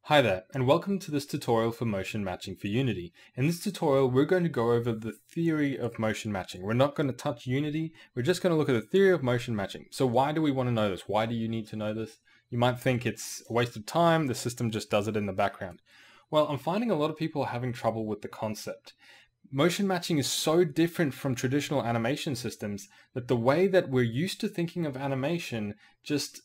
Hi there, and welcome to this tutorial for motion matching for Unity. In this tutorial, we're going to go over the theory of motion matching. We're not going to touch Unity, we're just going to look at the theory of motion matching. So why do we want to know this? Why do you need to know this? You might think it's a waste of time, the system just does it in the background. Well, I'm finding a lot of people are having trouble with the concept. Motion matching is so different from traditional animation systems that the way that we're used to thinking of animation just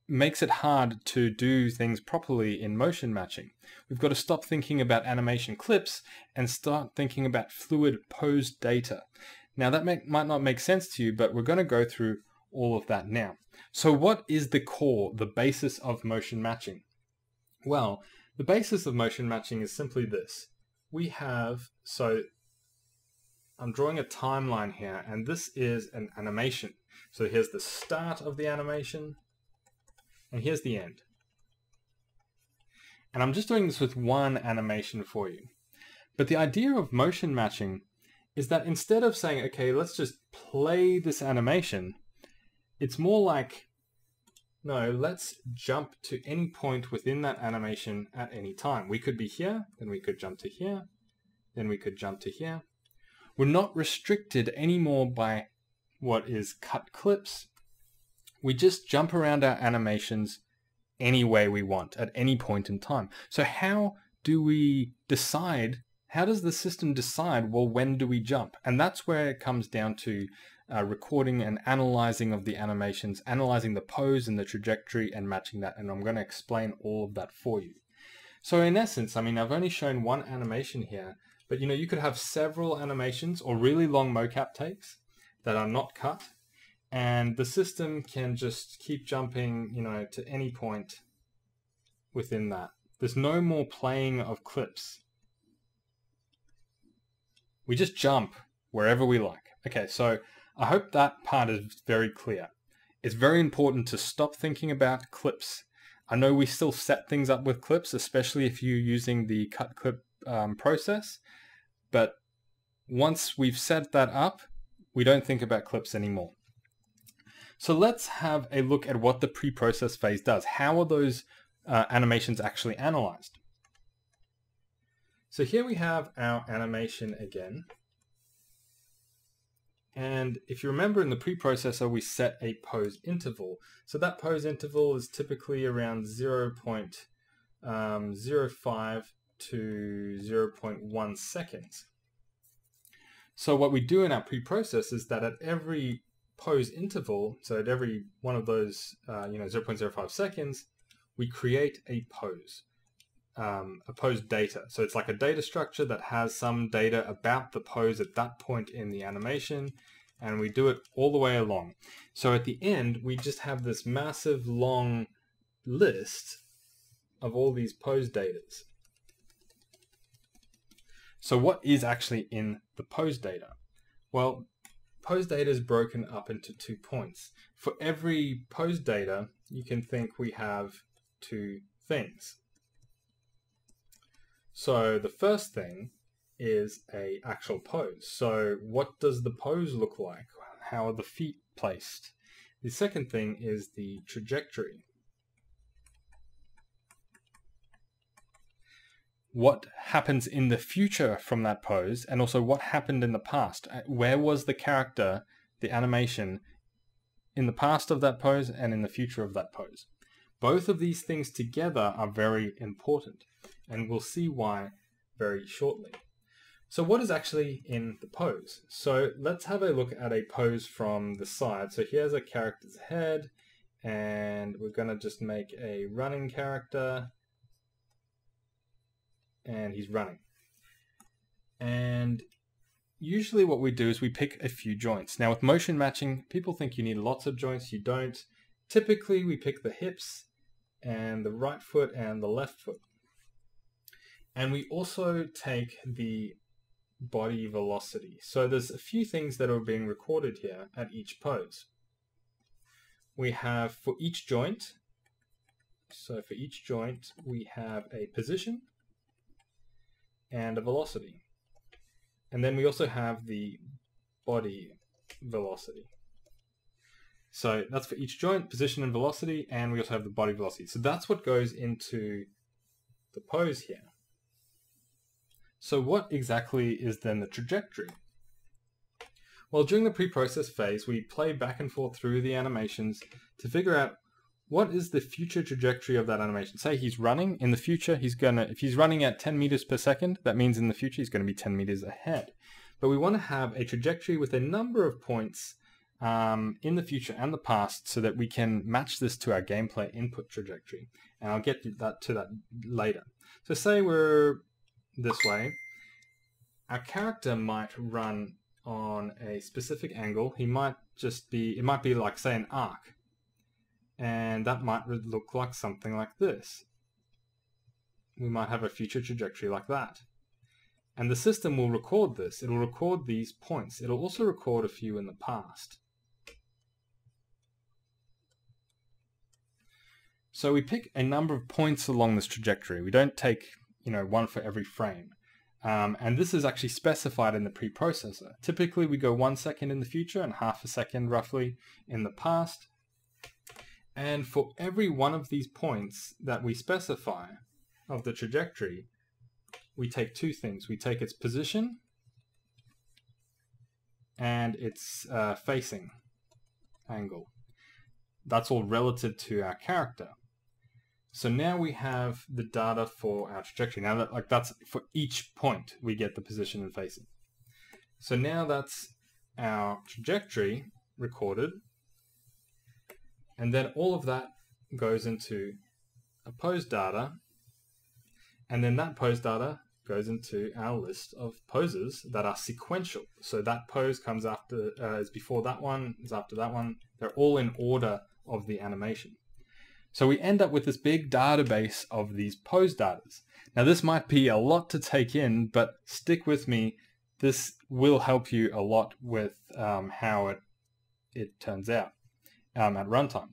makes it hard to do things properly in motion matching. We've got to stop thinking about animation clips and start thinking about fluid pose data. Now that might not make sense to you, but we're going to go through all of that now. So what is the core, the basis of motion matching? Well, the basis of motion matching is simply this. I'm drawing a timeline here, and this is an animation. So here's the start of the animation, and here's the end. And I'm just doing this with one animation for you. But the idea of motion matching is that instead of saying, okay, let's just play this animation, it's more like, no, let's jump to any point within that animation at any time. We could be here, then we could jump to here, then we could jump to here. We're not restricted anymore by what is cut clips. We just jump around our animations any way we want at any point in time. So how do we decide, how does the system decide, well, when do we jump? And that's where it comes down to recording and analyzing of the animations, analyzing the pose and the trajectory and matching that. And I'm going to explain all of that for you. So in essence, I've only shown one animation here, but you could have several animations or really long mocap takes that are not cut. And the system can just keep jumping, to any point within that. There's no more playing of clips. We just jump wherever we like. Okay, so I hope that part is very clear. It's very important to stop thinking about clips. I know we still set things up with clips, especially if you're using the cut clip process. But once we've set that up, we don't think about clips anymore. So let's have a look at what the pre-process phase does. How are those animations actually analyzed? So here we have our animation again. And if you remember, in the preprocessor, we set a pose interval. So that pose interval is typically around 0.05 to 0.1 seconds. So what we do in our preprocess is that at every pose interval, so at every one of those 0.05 seconds, we create a pose data. So it's like a data structure that has some data about the pose at that point in the animation, and we do it all the way along. So at the end, we just have this massive long list of all these pose datas. So what is actually in the pose data? Well, pose data is broken up into 2 points. For every pose data, you can think we have 2 things. So the first thing is an actual pose. So what does the pose look like? How are the feet placed? The second thing is the trajectory. What happens in the future from that pose, and also what happened in the past. Where was the character, the animation, in the past of that pose and in the future of that pose? Both of these things together are very important, and we'll see why very shortly. So what is actually in the pose? So let's have a look at a pose from the side. So here's a character's head, and we're going to just make a running character. And he's running. And usually what we do is we pick a few joints. Now with motion matching, people think you need lots of joints. You don't. Typically we pick the hips and the right foot and the left foot. And we also take the body velocity. So there's a few things that are being recorded here at each pose. We have for each joint, we have a position and a velocity. And then we also have the body velocity. So that's for each joint, position and velocity, and we also have the body velocity. So that's what goes into the pose here. So what exactly is then the trajectory? Well, during the pre-process phase, we play back and forth through the animations to figure out what is the future trajectory of that animation. Say he's running, in the future if he's running at 10 meters per second, that means in the future he's going to be 10 meters ahead. But we want to have a trajectory with a number of points in the future and the past so that we can match this to our gameplay input trajectory. And I'll get to that later. So say we're this way, our character might run on a specific angle. It might be like, say, an arc. And that might look like something like this. We might have a future trajectory like that. And the system will record this. It'll record these points. It'll also record a few in the past. So we pick a number of points along this trajectory. We don't take, one for every frame. And this is actually specified in the preprocessor. Typically, we go 1 second in the future and half a second roughly in the past. And for every one of these points that we specify of the trajectory, we take two things. We take its position and its facing angle. That's all relative to our character. So now we have the data for our trajectory. Now that's for each point we get the position and facing. So now that's our trajectory recorded. And then all of that goes into a pose data. And then that pose data goes into our list of poses that are sequential. So that pose comes after, is before that one, is after that one. They're all in order of the animation. So we end up with this big database of these pose datas. Now this might be a lot to take in, but stick with me. This will help you a lot with how it turns out at runtime.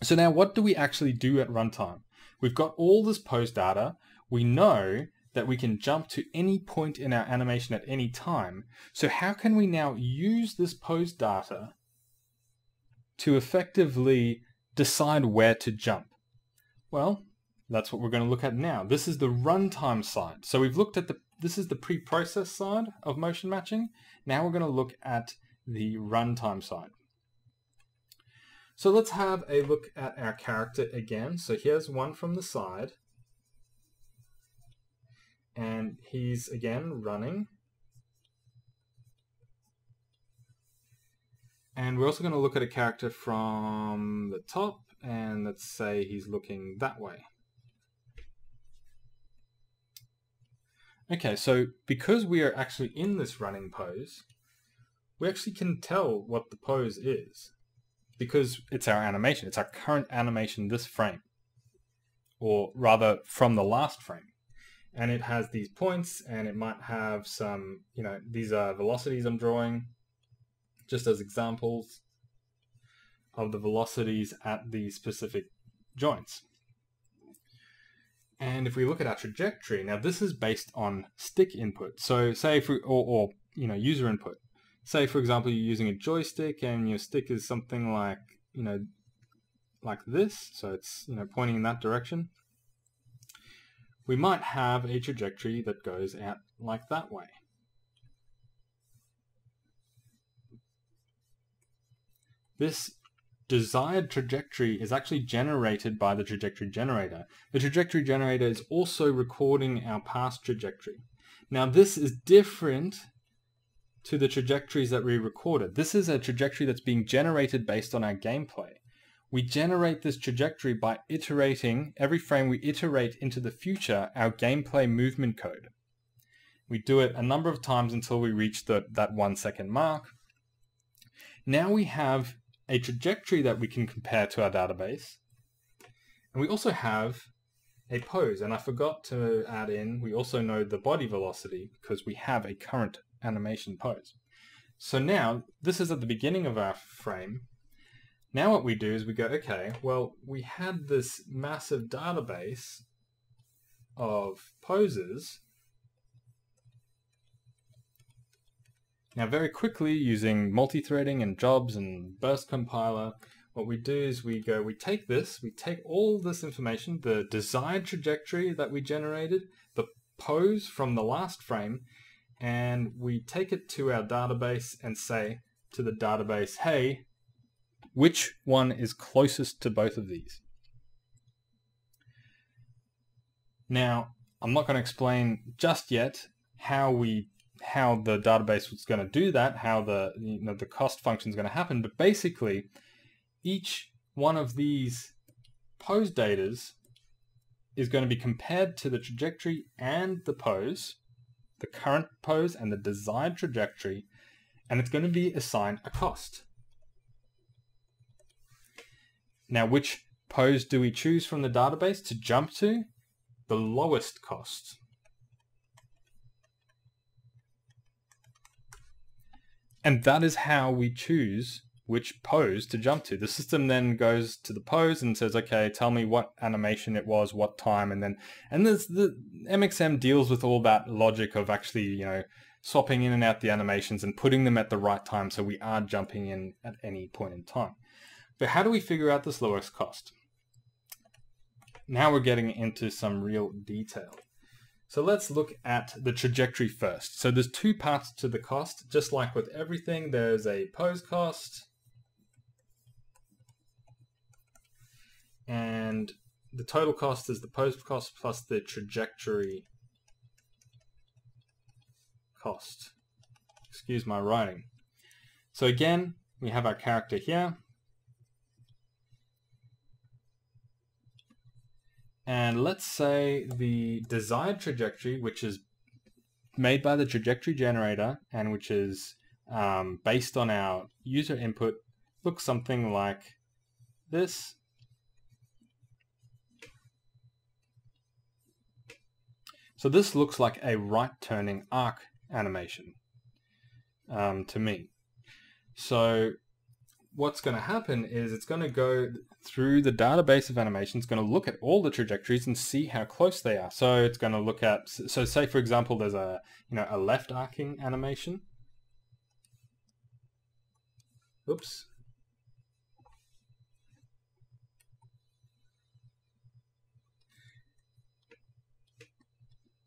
So now what do we actually do at runtime? We've got all this pose data. We know that we can jump to any point in our animation at any time. So how can we now use this pose data to effectively decide where to jump? Well, that's what we're going to look at now. This is the runtime side. So we've looked at this is the pre-process side of motion matching. Now we're going to look at the runtime side. So let's have a look at our character again. So here's one from the side. And he's again running. And we're also going to look at a character from the top, and let's say he's looking that way. Okay, so because we are actually in this running pose, we actually can tell what the pose is. Because it's our animation, it's our current animation this frame. Or rather, from the last frame. And it has these points, and it might have some, these are velocities I'm drawing, just as examples of the velocities at these specific joints. And if we look at our trajectory, now this is based on stick input. So say if we, or user input. Say for example you're using a joystick and your stick is something like, like this. So it's, pointing in that direction. We might have a trajectory that goes out like that way. This desired trajectory is actually generated by the trajectory generator. The trajectory generator is also recording our past trajectory. Now this is different to the trajectories that we recorded. This is a trajectory that's being generated based on our gameplay. We generate this trajectory by iterating, every frame we iterate into the future, our gameplay movement code. We do it a number of times until we reach that 1 second mark. Now we have a trajectory that we can compare to our database. And we also have a pose. And I forgot to add in, we also know the body velocity because we have a current animation pose. So now, this is at the beginning of our frame. Now what we do is we go, okay, well, we had this massive database of poses. Now very quickly, using multi-threading and jobs and burst compiler, what we do is we take all this information, the desired trajectory that we generated, the pose from the last frame, and we take it to our database and say to the database, hey, which one is closest to both of these? Now, I'm not going to explain just yet how the database was going to do that, how the cost function is going to happen, but basically each one of these pose datas is going to be compared to the trajectory and the pose, the current pose and the desired trajectory, and it's going to be assigned a cost. Now, which pose do we choose from the database to jump to? The lowest cost. And that is how we choose which pose to jump to. The system then goes to the pose and says, okay, tell me what animation it was, what time, and there's the MXM deals with all that logic of actually, swapping in and out the animations and putting them at the right time so we are jumping in at any point in time. But how do we figure out this lowest cost? Now we're getting into some real detail. So let's look at the trajectory first. So there's two parts to the cost. Just like with everything, there's a pose cost, and the total cost is the pose cost plus the trajectory cost. Excuse my writing. So again, we have our character here. And let's say the desired trajectory, which is made by the trajectory generator and which is based on our user input, looks something like this. So this looks like a right-turning arc animation to me. So what's going to happen is it's going to go through the database of animations, going to look at all the trajectories and see how close they are. So it's going to look at, so say for example, there's a left arcing animation. Oops.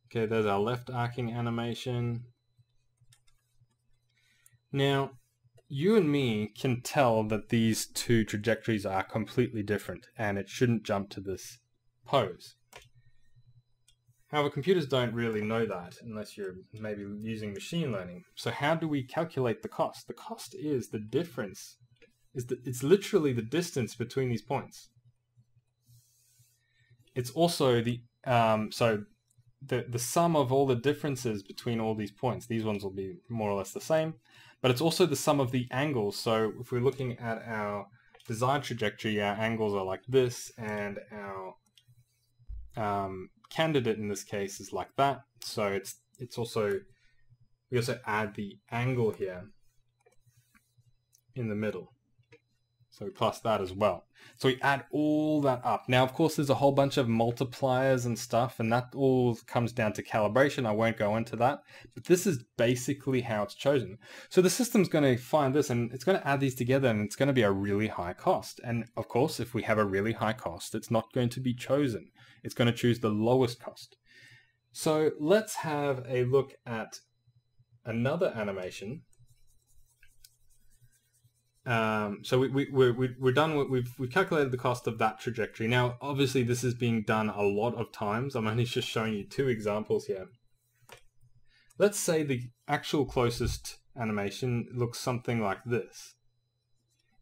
Okay, there's our left arcing animation. Now, you and me can tell that these two trajectories are completely different and it shouldn't jump to this pose. However, computers don't really know that unless you're maybe using machine learning. So how do we calculate the cost? The cost is the difference. It's literally the distance between these points. It's also the sum of all the differences between all these points. These ones will be more or less the same. But it's also the sum of the angles. So if we're looking at our desired trajectory, our angles are like this, and our candidate in this case is like that. So it's also, we also add the angle here in the middle. So we plus that as well. So we add all that up. Now, of course, there's a whole bunch of multipliers and stuff, and that all comes down to calibration. I won't go into that, but this is basically how it's chosen. So the system's going to find this, and it's going to add these together, and it's going to be a really high cost. And of course, if we have a really high cost, it's not going to be chosen. It's going to choose the lowest cost. So let's have a look at another animation. So we're done. We've calculated the cost of that trajectory. Now, obviously, this is being done a lot of times. I'm only just showing you two examples here. Let's say the actual closest animation looks something like this.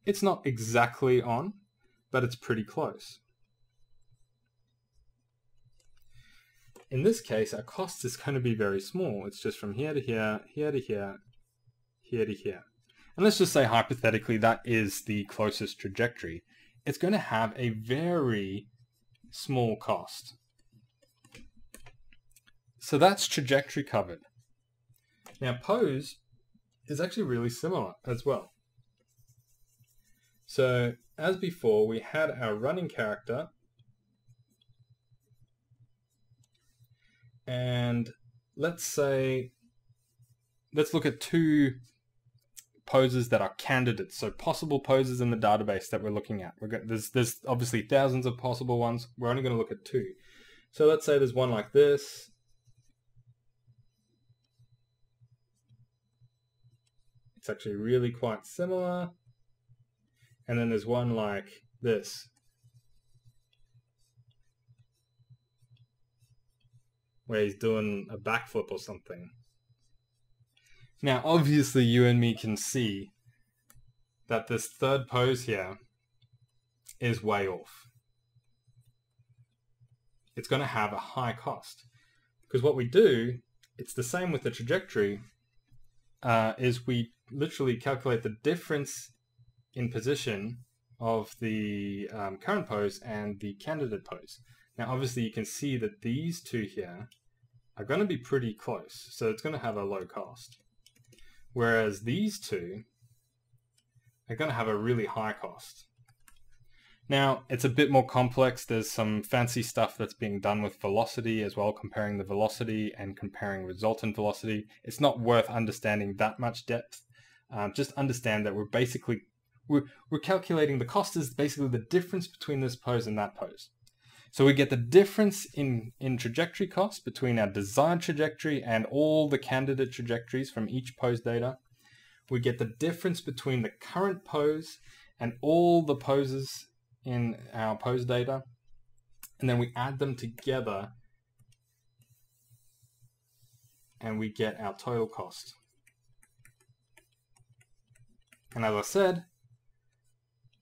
It's not exactly on, but it's pretty close. In this case, our cost is going to be very small. It's just from here to here, here to here, here to here. And let's just say hypothetically that is the closest trajectory. It's going to have a very small cost. So that's trajectory covered. Now pose is actually really similar as well. So as before, we had our running character, and let's look at two poses that are candidates, so possible poses in the database that we're looking at. There's obviously thousands of possible ones. We're only going to look at 2. So let's say there's one like this. It's actually really quite similar. And then there's one like this, where he's doing a backflip or something. Now, obviously, you and me can see that this third pose here is way off. It's going to have a high cost. Because what we do, it's the same with the trajectory, is we literally calculate the difference in position of the current pose and the candidate pose. Now, obviously, you can see that these two here are going to be pretty close, so it's going to have a low cost. Whereas these two are going to have a really high cost. Now, it's a bit more complex. There's some fancy stuff that's being done with velocity as well, comparing the velocity and comparing resultant velocity. It's not worth understanding that much depth. Just understand that we're calculating the cost is basically the difference between this pose and that pose. So we get the difference in trajectory cost between our desired trajectory and all the candidate trajectories from each pose data. We get the difference between the current pose and all the poses in our pose data. And then we add them together and we get our total cost. And as I said,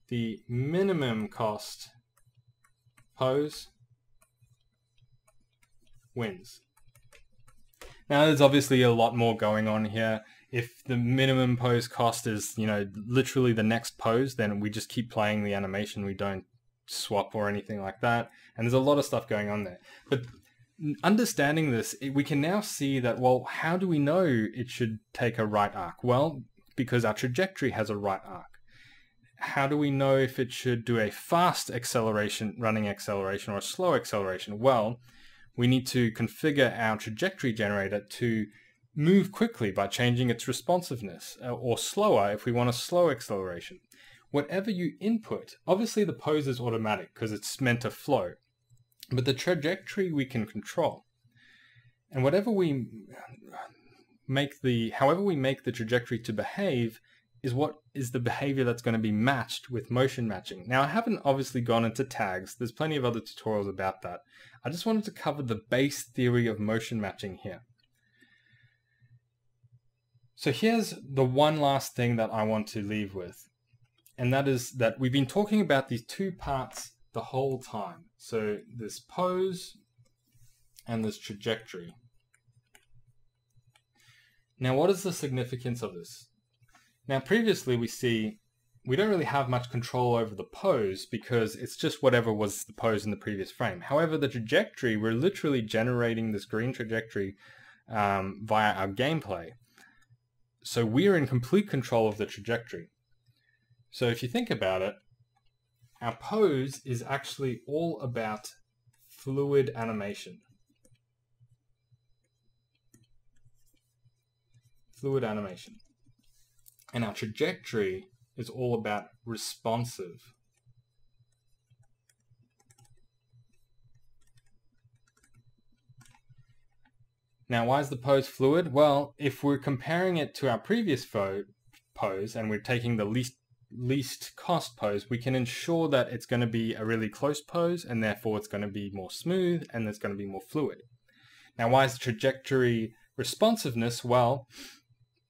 the minimum cost pose wins. Now, there's obviously a lot more going on here. If the minimum pose cost is, literally the next pose, then we just keep playing the animation. We don't swap or anything like that. And there's a lot of stuff going on there. But understanding this, we can now see that, well, how do we know it should take a right arc? Well, because our trajectory has a right arc. How do we know if it should do a fast acceleration, running acceleration, or a slow acceleration? Well, we need to configure our trajectory generator to move quickly by changing its responsiveness, or slower if we want a slow acceleration. Whatever you input, obviously the pose is automatic because it's meant to flow, but the trajectory we can control. And however we make the trajectory to behave is what is the behavior that's going to be matched with motion matching. Now, I haven't obviously gone into tags. There's plenty of other tutorials about that. I just wanted to cover the base theory of motion matching here. So here's the one last thing that I want to leave with. And that is that we've been talking about these two parts the whole time. So this pose and this trajectory. Now, what is the significance of this? Now, previously we don't really have much control over the pose because it's just whatever was the pose in the previous frame. However, the trajectory, we're literally generating this green trajectory via our gameplay. So we're in complete control of the trajectory. So if you think about it, our pose is actually all about fluid animation. Fluid animation. And our trajectory is all about responsive. Now, why is the pose fluid? Well, if we're comparing it to our previous pose and we're taking the least cost pose, we can ensure that it's going to be a really close pose and therefore it's going to be more smooth and it's going to be more fluid. Now, why is the trajectory responsiveness? Well,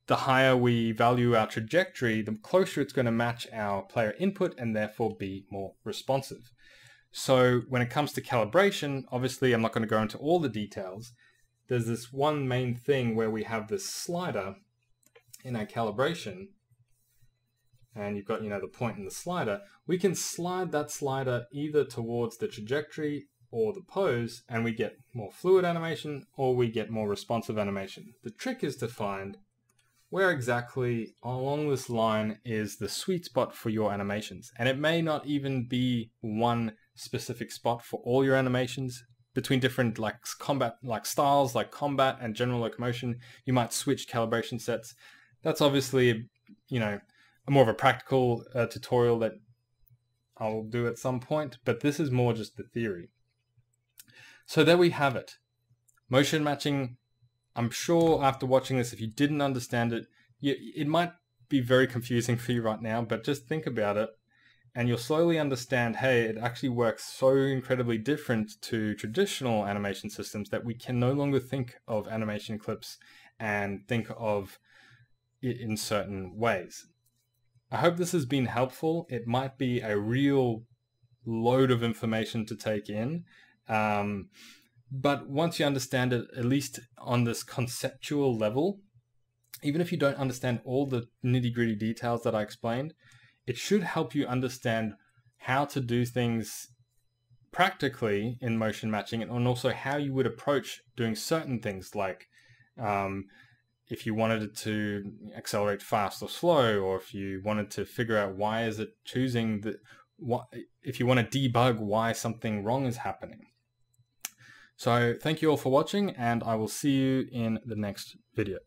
the higher we value our trajectory, the closer it's going to match our player input and therefore be more responsive. So when it comes to calibration, obviously I'm not going to go into all the details. There's this one main thing where we have this slider in our calibration, and you've got, the point in the slider. We can slide that slider either towards the trajectory or the pose, and we get more fluid animation or we get more responsive animation. The trick is to find where exactly along this line is the sweet spot for your animations. And it may not even be one specific spot for all your animations. Between different combat styles like combat and general locomotion, you might switch calibration sets. That's obviously more of a practical tutorial that I'll do at some point, but this is more just the theory. So there we have it. Motion matching. I'm sure after watching this, if you didn't understand it, it might be very confusing for you right now, but just think about it and you'll slowly understand, hey, it actually works so incredibly different to traditional animation systems that we can no longer think of animation clips and think of it in certain ways. I hope this has been helpful. It might be a real load of information to take in, but once you understand it, at least on this conceptual level, even if you don't understand all the nitty-gritty details that I explained, it should help you understand how to do things practically in motion matching, and also how you would approach doing certain things, like if you wanted it to accelerate fast or slow, or if you wanted to figure out why is it choosing if you want to debug why something wrong is happening. So thank you all for watching, and I will see you in the next video.